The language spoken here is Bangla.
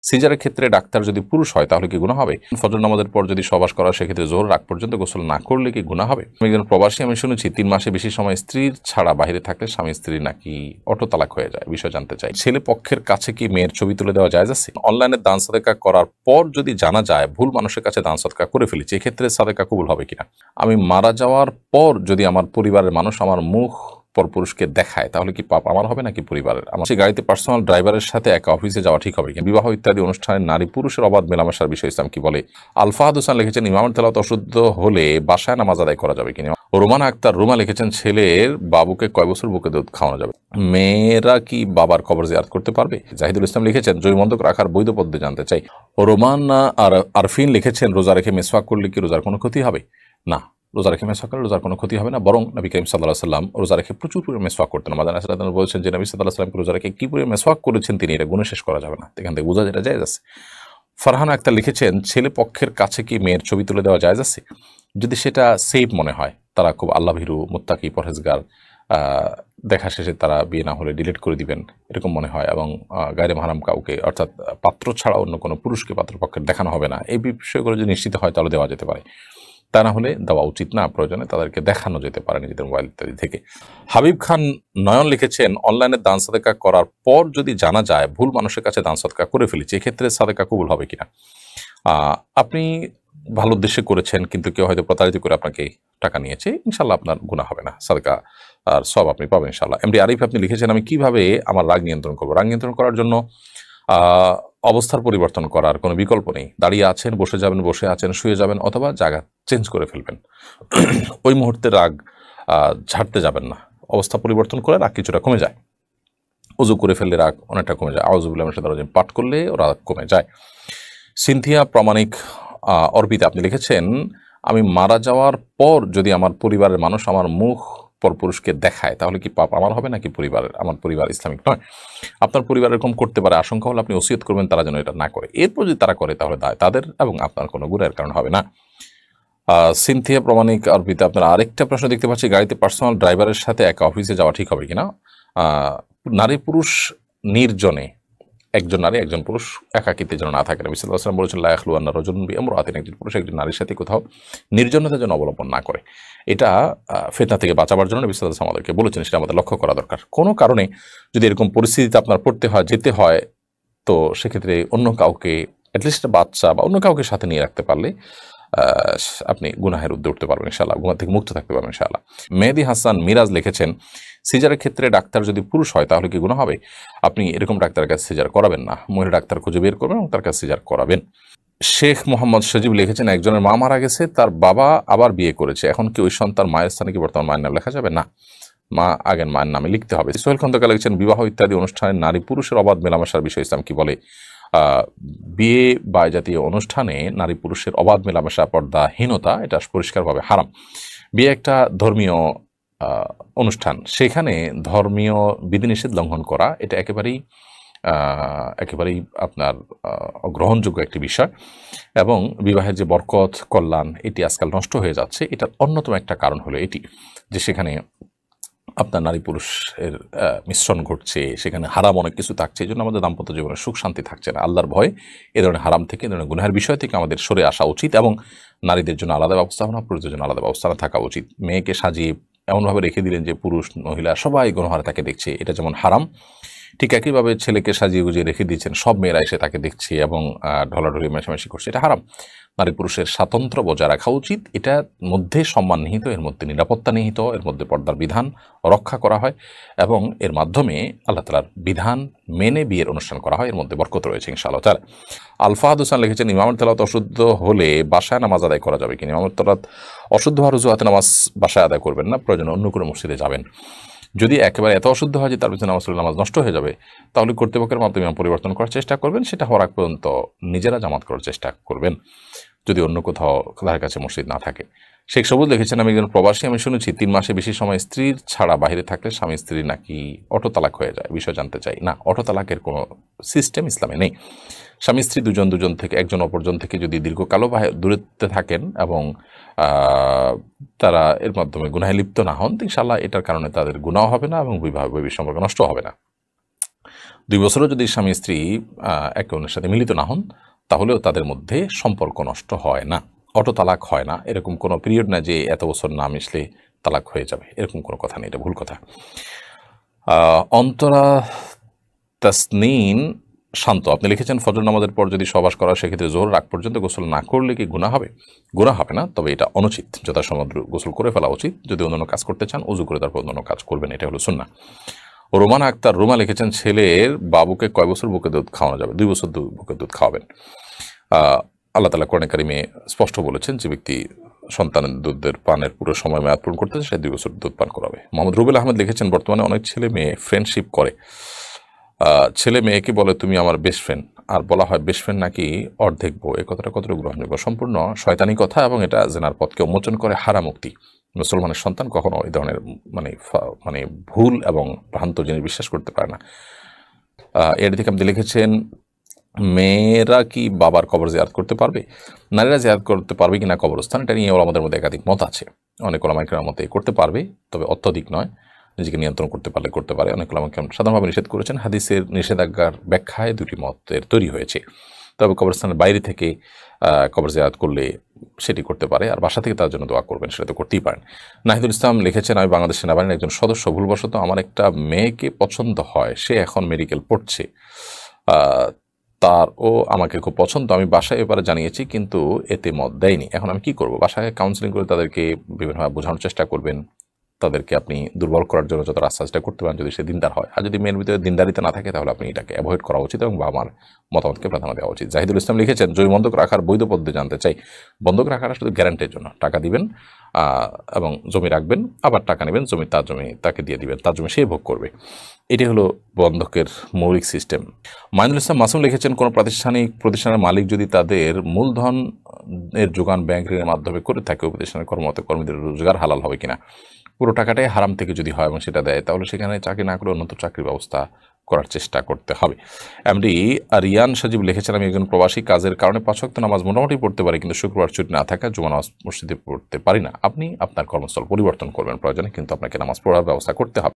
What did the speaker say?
সিজারের ক্ষেত্রে ডাক্তার যদি পুরুষ হয় তাহলে কি গুনাহ হবে? ফজর নামাজের পর যদি সহবাস করা সেক্ষেত্রে জোহর রাগ পর্যন্ত গোসল না করলে কি গুনাহ হবে? আমি একজন প্রবাসী, আমি শুনেছি 3 মাসে বেশি সময় স্ত্রীর ছাড়া বাইরে থাকলে স্বামী স্ত্রী নাকি অটো তালাক হয়ে যায়। বিষয় জানতে চাই। ছেলে পক্ষের কাছে কি মেয়ের ছবি তুলে দেওয়া জায়েজ আছে? অনলাইনে দান সাদেকা করার পর যদি জানা যায় ভুল মানুষের কাছে দান সাদেকা করে ফেলেছি, এক্ষেত্রে সাদেকা কবুল হবে কিনা? আমি মারা যাওয়ার পর যদি আমার পরিবারের মানুষ আমার মুখ পরপুরুষকে দেখায় তাহলে কি পাপ আমার হবে নাকি পরিবারের? আমার সেই গাড়িতে পার্সোনাল ড্রাইভারের সাথে একা অফিসে যাওয়া ঠিক হবে কিনা? বিবাহ ইত্যাদি অনুষ্ঠানে নারী পুরুষের অবাধ মেলামেশার বিষয় ইসলাম কি বলে? আলফাহাদ হোসেন লিখেছেন, ইমামের তেলাওয়াত অশুদ্ধ হলে বাসায় নামাজ আদায় করা যাবে কিনা? রোমানা আক্তার রুমা লিখেছেন, ছেলের বাবুকে কয় বছর বুকে দুধ খাওয়ানো যাবে? মেয়েরা কি বাবার কবর জিয়ারত করতে পারবে? জাহিদুল ইসলাম লিখেছেন, জৈবন্ধক রাখার বৈধ পদ্ধতি জানতে চাই। রোমানা আর আরফিন লিখেছেন, রোজা রেখে মেসওয়াক করলে কি রোজার কোনো ক্ষতি হবে? না, রোজা রেখে মেসওয়াক করলে রোজার কোনো ক্ষতি হবে না, বরং নবী করিম সাল্লাল্লাহু আলাইহি ওয়াসাল্লাম রোজা রেখে প্রচুর পরিমাণে মেসওয়াক করতেন। মাদানী সাল্লাল্লাহু আলাইহি বলেছেন যে নবী সাল্লাল্লাহু আলাইহি ওয়াসাল্লাম রোজা রেখে কি পরিমাণে মেসওয়াক করেছেন তিনি এটা গুণে শেষ করা যাবে না। এখান থেকে বোঝা যেটা জায়েজ আছে। ফারহানা আক্তার লিখেছেন, ছেলে পক্ষের কাছে কি মেয়ের ছবি তুলে দেওয়া জায়েজ আছে? যদি সেটা সেফ মনে হয়, তারা খুব আল্লাহভীরু, মুত্তাকি, পরহেজগার, দেখা শেষে তারা বিয়ে না হলে ডিলিট করে দিবেন এরকম মনে হয়, এবং গায়রে মাহরাম কাউকে অর্থাৎ পাত্র ছাড়া অন্য কোনো পুরুষকে পাত্রপক্ষের দেখানো হবে না, এই বিষয়গুলো যদি নিশ্চিত হয় তাহলে দেওয়া যেতে পারে। তা না হলে দেওয়া উচিত না, প্রয়োজনে তাদেরকে দেখানো যেতে পারে নিজেদের মোবাইল ইত্যাদি থেকে। হাবিব খান নয়ন লিখেছেন, অনলাইনে দান সাদেকা করার পর যদি জানা যায় ভুল মানুষের কাছে দান সাদেকা করে ফেলেছি, এক্ষেত্রে সাদেকা কবুল হবে কিনা? আপনি ভালো উদ্দেশ্যে করেছেন, কিন্তু কেউ হয়তো প্রতারিত করে আপনাকে টাকা নিয়েছে, ইনশাল্লাহ আপনার গুনাহ হবে না, সাদেকা আর সব আপনি পাবেন ইনশাল্লাহ। এমডি আরিফ আপনি লিখেছেন, আমি কিভাবে আমার রাগ নিয়ন্ত্রণ করবো? রাগ নিয়ন্ত্রণ করার জন্য অবস্থার পরিবর্তন করার কোনো বিকল্প নেই। দাঁড়িয়ে আছেন, বসে যাবেন, বসে আছেন, শুয়ে যাবেন, অথবা জায়গা চেঞ্জ করে ফেলবেন। ওই মুহূর্তে রাগ ঝাড়তে যাবেন না, অবস্থা পরিবর্তন করে রাগ কিছুটা কমে যায়। উজু করে ফেললে রাগ অনেকটা কমে যায়, আউযুবিল্লাহি মিনাশ শাইতানির রাজিম পাঠ করলে রাগ কমে যায়। সিনথিয়া প্রামাণিক অর্পিতা আপনি লিখেছেন, আমি মারা যাওয়ার পর যদি আমার পরিবারের মানুষ আমার মুখ পরপুরুষকে দেখায় তাহলে কি পাপ আমার হবে নাকি পরিবারের? আমার পরিবার ইসলামিক নয়। আপনার পরিবার এরকম করতে পারে, আশঙ্কা হলে আপনি ওসিয়ত করবেন তারা যেন এটা না করে। এরপর যদি তারা করে তাহলে তাদের এবং আপনার কোনো গুনাহের কারণ হবে না। সিনথিয়া প্রামাণিক অর্পিতা আপনার আরেকটা প্রশ্ন দেখতে পাচ্ছি, গাড়িতে পার্সোনাল ড্রাইভারের সাথে একা অফিসে যাওয়া ঠিক হবে কিনা? নারী পুরুষ নির্জনে, একজন নারী একজন পুরুষ একাকিতে যেন না থাকে। নবী সাল্লাল্লাহু আলাইহি ওয়াসাল্লাম বলেছেন, লা ইয়াখলুয়ান্না রাজুলুন বিইমরাতিন, একজন পুরুষ একজন নারীর সাথে কোথাও নির্জনতা যেন অবলম্বন না করে। এটা ফিতনা থেকে বাঁচাবার জন্য নবী সাল্লাল্লাহু আলাইহি ওয়াসাল্লাম আমাদেরকে বলেছেন, সেটা আমাদের লক্ষ্য করা দরকার। কোনো কারণে যদি এরকম পরিস্থিতিতে আপনার পড়তে হয়, যেতে হয়, তো সেক্ষেত্রে অন্য কাউকে, অ্যাটলিস্ট বাচ্চা বা অন্য কাউকে সাথে নিয়ে রাখতে পারলে আপনি গুনাহের ঊর্ধ্বে উঠতে পারবেন ইনশাআল্লাহ, গুনাহ থেকে মুক্ত থাকতে পারবেন ইনশাআল্লাহ। মেহেদী হাসান মিরাজ লিখেছেন, সিজারের ক্ষেত্রে ডাক্তার যদি পুরুষ হয় তাহলে কি গুনাহ হবে? আপনি এরকম ডাক্তারের কাছে সিজার করাবেন না, মহিলা ডাক্তার খুঁজে বের করবেন এবং তার কাছে সিজার করাবেন। শেখ মোহাম্মদ সজীব লিখেছেন, একজনের মা মারা গেছে, তার বাবা আবার বিয়ে করেছে, এখন কি ওই সন্তান মায়ের স্থানে কি বর্তমান মায়ের নাম লেখা যাবে? না, মা আগের মায়ের নামে লিখতে হবে। সোহেল খন্দকার লিখেছেন, বিবাহ ইত্যাদি অনুষ্ঠানে নারী পুরুষের অবাধ মেলামেশার বিষয় ইসলাম কি বলে? বিয়ে বা জাতীয় অনুষ্ঠানে নারী পুরুষের অবাধ মেলামেশা, পর্দাহীনতা, এটা পরিষ্কারভাবে হারাম। বিয়ে একটা ধর্মীয় অনুষ্ঠান, সেখানে ধর্মীয় বিধিনিষেধ লঙ্ঘন করা এটা একেবারেই আপনার গ্রহণযোগ্য একটি বিষয়, এবং বিবাহের যে বরকত কল্যাণ এটি আজকাল নষ্ট হয়ে যাচ্ছে। এটার অন্যতম একটা কারণ হলো এটি যে সেখানে আপনার নারী পুরুষের মিশ্রণ ঘটছে, সেখানে হারাম অনেক কিছু থাকছে, এই জন্য আমাদের দাম্পত্য জীবনে সুখ শান্তি থাকছে না। আল্লাহর ভয়ে এ ধরনের হারাম থেকে, এ ধরনের গুনাহের বিষয় থেকে আমাদের সরে আসা উচিত, এবং নারীদের জন্য আলাদা ব্যবস্থাপনা, পুরুষদের জন্য আলাদা ব্যবস্থাপনা থাকা উচিত। মেয়েকে সাজিয়ে এমনভাবে রেখে দিলেন যে পুরুষ মহিলা সবাই গুনহারে তাকে দেখছে, এটা যেমন হারাম, ঠিক একইভাবে ছেলেকে সাজিয়ে গুজিয়ে রেখে দিয়েছেন, সব মেয়েরা এসে তাকে দেখছে এবং ঢলাঢলি মেশামেশি করছে, এটা হারাম। নারী পুরুষের স্বাতন্ত্র্য বজায় রাখা উচিত, এটার মধ্যে সম্মান নিহিত, এর মধ্যে নিরাপত্তা নিহিত, এর মধ্যে পর্দার বিধান রক্ষা করা হয়, এবং এর মাধ্যমে আল্লাহ তাআলার বিধান মেনে বিয়ের অনুষ্ঠান করা হয়, এর মধ্যে বরকত রয়েছে ইনশাআল্লাহ তাআলা। আলফাহাদ হোসেন লিখেছেন, ইমামের তেলাওয়াত অশুদ্ধ হলে বাসায় নামাজ আদায় করা যাবে কিনা? ইমামের তেলাওয়াত অশুদ্ধ হওয়ার অজুহাতে নামাজ বাসায় আদায় করবেন না, প্রয়োজনে অন্য কোনো মসজিদে যাবেন। যদি একেবারে এত অশুদ্ধ হয় যে তার পিছনে নামাজ নষ্ট হয়ে যাবে, তাহলে কর্তৃপক্ষের মাধ্যমে পরিবর্তন করার চেষ্টা করবেন, সেটা হওয়ার আগ পর্যন্ত নিজেরা জামাত করার চেষ্টা করবেন, যদি অন্য কোথাও তার কাছে মসজিদ না থাকে। শেখ সবুজ লিখেছেন, আমি একজন প্রবাসী, আমি শুনেছি 3 মাসে বেশি সময় স্ত্রীর ছাড়া বাইরে থাকলে স্বামী স্ত্রী নাকি অটো তালাক হয়ে যায়। বিষয় জানতে চাই। না, অটো তালাকের কোনো সিস্টেম ইসলামে নেই। স্বামী স্ত্রী দুজন থেকে, একজন অপরজন থেকে যদি দীর্ঘকালও দূরত্বে থাকেন এবং তারা এর মাধ্যমে গুনাহে লিপ্ত না হন, ইনশাআল্লাহ এটার কারণে তাদের গুনাহ হবে না এবং বৈবাহিক সম্পর্ক নষ্ট হবে না। 2 বছরও যদি স্বামী স্ত্রী একে অন্যের সাথে মিলিত না হন তাহলেও তাদের মধ্যে সম্পর্ক নষ্ট হয় না, অটো তালাক হয় না। এরকম কোনো পিরিয়ড না যে এত বছর না মিশলে তালাক হয়ে যাবে, এরকম কোনো কথা নেই, এটা ভুল কথা। অন্তরা তাসনিন শান্ত, আপনি লিখেছেন ফজর নামাজের পর যদি সহবাস করা সেক্ষেত্রে জোহর রাগ পর্যন্ত গোসল না করলে কি গুনাহ হবে? গুনাহ হবে না, তবে এটা অনুচিত। যথাসময় গোসল করে ফেলা উচিত। যদি অন্যান্য কাজ করতে চান উজু করে তারপর অন্যান্য কাজ করবেন, এটা হলো সুন্নাহ। রোমানা আক্তার রুমা লিখেছেন ছেলের বাবুকে কয় বছর বুকের দুধ খাওয়ানো যাবে? 2 বছর বুকের দুধ খাওয়াবেন। আল্লাহ তাআলা কোরআনে কারিমে স্পষ্ট বলেছেন যে ব্যক্তি সন্তানের দুধের পানের পুরো সময় মেয়াদ পূরণ করতে সে 2 বছর দুধ পান করাবে। মোহাম্মদ রুবেল আহমেদ লিখেছেন বর্তমানে অনেক ছেলে মেয়ে ফ্রেন্ডশিপ করে, ছেলে মেয়েকে বলে তুমি আমার বেস্ট ফ্রেন্ড, আর বলা হয় বেস্ট ফ্রেন্ড নাকি অর্ধেক বউ। এই কথাটা কতটুকু গ্রহণযোগ্য? সম্পূর্ণ শয়তানি কথা এবং এটা জেনার পথকে উন্মোচন করে হারামুক্তি। মুসলমানের সন্তান কখনো এই ধরনের মানে ভুল এবং ভ্রান্ত জিনিস বিশ্বাস করতে পারে না। এর দিকে আপনি লিখেছেন মেয়েরা কি বাবার কবর জিয়ারত করতে পারবে? নারীরা জিয়ারত করতে পারবে কিনা কবরস্থান, এটা নিয়ে ওলামাদের মধ্যে একাধিক মত আছে। অনেক ওলামা ইকরামের মতে করতে পারবে, তবে অত্যধিক নয়, নিজেকে নিয়ন্ত্রণ করতে পারলে করতে পারে। অনেক ওলামা ইকরাম সাধারণভাবে নিষেধ করেছেন। হাদিসের নিষেধাজ্ঞার ব্যাখ্যায় 2টি মতের তৈরি হয়েছে। তবে কবরস্থানের বাইরে থেকে কবর জিয়ারত করলে সেটি করতে পারে, আর বাসা থেকে তার জন্য দোয়া করবেন, সেটা তো করতেই পারেন। নাহিদুল ইসলাম লিখেছেন আমি বাংলাদেশ সেনাবাহিনীর একজন সদস্য, ভুলবশত আমার একটা মেয়েকে পছন্দ হয়, সে এখন মেডিকেল পড়ছে, তার ও আমাকে খুব পছন্দ, আমি বাসায় এবারে জানিয়েছি কিন্তু এতে মত দেয়নি। এখন আমি কি করব? বাসায় কাউন্সিলিং করে তাদেরকে বিভিন্নভাবে বোঝানোর চেষ্টা করবেন, তাদেরকে আপনি দুর্বল করার জন্য যত রাস্তা চেষ্টা করতে পারেন যদি সে দিনদার হয়। আর যদি মেয়ের ভিতরে দিনদারিতা না থাকে তাহলে আপনি এটাকে অ্যাভয়েড করা উচিত এবং বাবা মার মতামতকে প্রাধান্য দেওয়া উচিত। জাহিদুল ইসলাম লিখেছেন জমি বন্ধক রাখার বৈধ পদ্ধতি জানতে চাই। বন্ধক রাখাটা শুধু গ্যারান্টির জন্য, টাকা দিবেন এবং জমি রাখবেন, আবার টাকা নেবেন, তার জমি তাকে দিয়ে দিবেন, তার জমি সে ভোগ করবে। এটি হলো বন্ধকের মৌলিক সিস্টেম। মাইনুল ইসলাম মাসুম লিখেছেন কোনো প্রতিষ্ঠানের মালিক যদি তাদের মূলধন এর যোগান ব্যাংক ঋণের মাধ্যমে করে থাকে, প্রতিষ্ঠানের কর্মরত কর্মীদের রোজগার হালাল হবে কিনা? পুরো টাকাটাই হারাম থেকে যদি হয় এবং সেটা দেয় তাহলে সেখানে চাকরি না করে অন্যত চাকরির ব্যবস্থা করার চেষ্টা করতে হবে। এমডি রিয়ান সাজিব লিখেছেন আমি একজন প্রবাসী, কাজের কারণে 5 ওয়াক্ত নামাজ মোটামুটি পড়তে পারি, কিন্তু শুক্রবার ছুটি না থাকা জুমা নামাজ মসজিদে পড়তে পারি না। আপনি আপনার কর্মস্থল পরিবর্তন করবেন প্রয়োজনে, কিন্তু আপনাকে নামাজ পড়ার ব্যবস্থা করতে হবে।